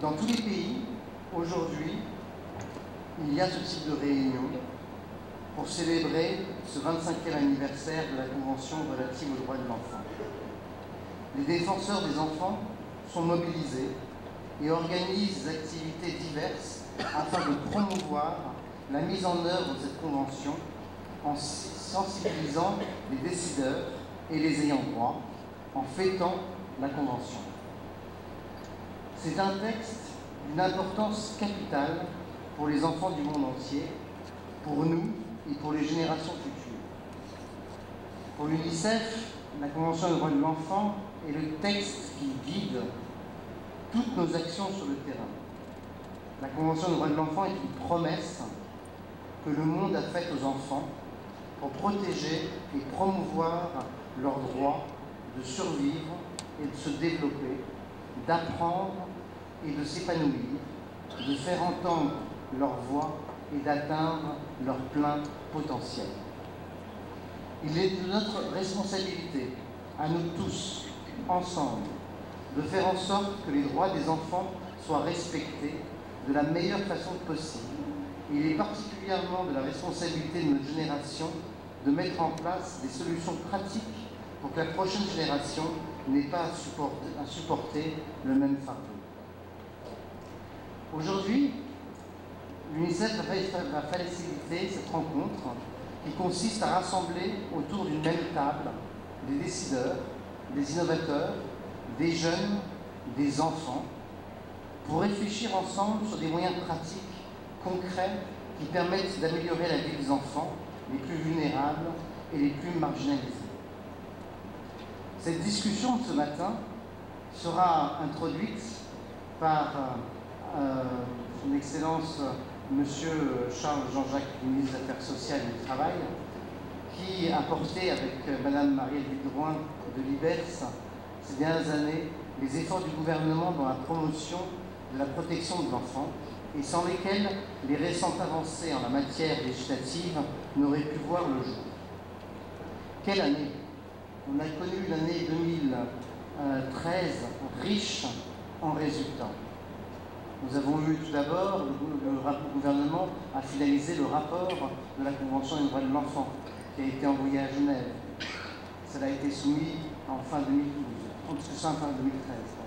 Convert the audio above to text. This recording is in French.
Dans tous les pays, aujourd'hui, il y a ce type de réunion pour célébrer ce 25e anniversaire de la Convention relative aux droits de l'enfant. Les défenseurs des enfants sont mobilisés et organisent des activités diverses afin de promouvoir la mise en œuvre de cette convention en sensibilisant les décideurs et les ayants droit, en fêtant la convention. C'est un texte d'une importance capitale pour les enfants du monde entier, pour nous et pour les générations futures. Pour l'UNICEF, la Convention des droits de l'enfant est le texte qui guide toutes nos actions sur le terrain. La Convention des droits de l'enfant est une promesse que le monde a faite aux enfants pour protéger et promouvoir leur droit de survivre et de se développer, d'apprendre et de s'épanouir, de faire entendre leur voix et d'atteindre leur plein potentiel. Il est de notre responsabilité, à nous tous, ensemble, de faire en sorte que les droits des enfants soient respectés de la meilleure façon possible. Il est particulièrement de la responsabilité de notre génération de mettre en place des solutions pratiques pour que la prochaine génération n'ait pas à supporter le même fardeau. Aujourd'hui, l'UNICEF va faciliter cette rencontre qui consiste à rassembler autour d'une même table des décideurs, des innovateurs, des jeunes, des enfants, pour réfléchir ensemble sur des moyens pratiques, concrets, qui permettent d'améliorer la vie des enfants les plus vulnérables et les plus marginalisés. Cette discussion de ce matin sera introduite par son Excellence Monsieur Charles Jean-Jacques, ministre des Affaires sociales et du Travail, qui a porté avec Madame Marielle Drouin de l'IBERS ces dernières années les efforts du gouvernement dans la promotion de la protection de l'enfant et sans lesquels les récentes avancées en la matière législative n'auraient pu voir le jour. Quelle année! On a connu l'année 2013 riche en résultats. Nous avons eu tout d'abord, le gouvernement a finalisé le rapport de la Convention des droits de l'enfant qui a été envoyé à Genève. Cela a été soumis en fin 2012, en fin 2013.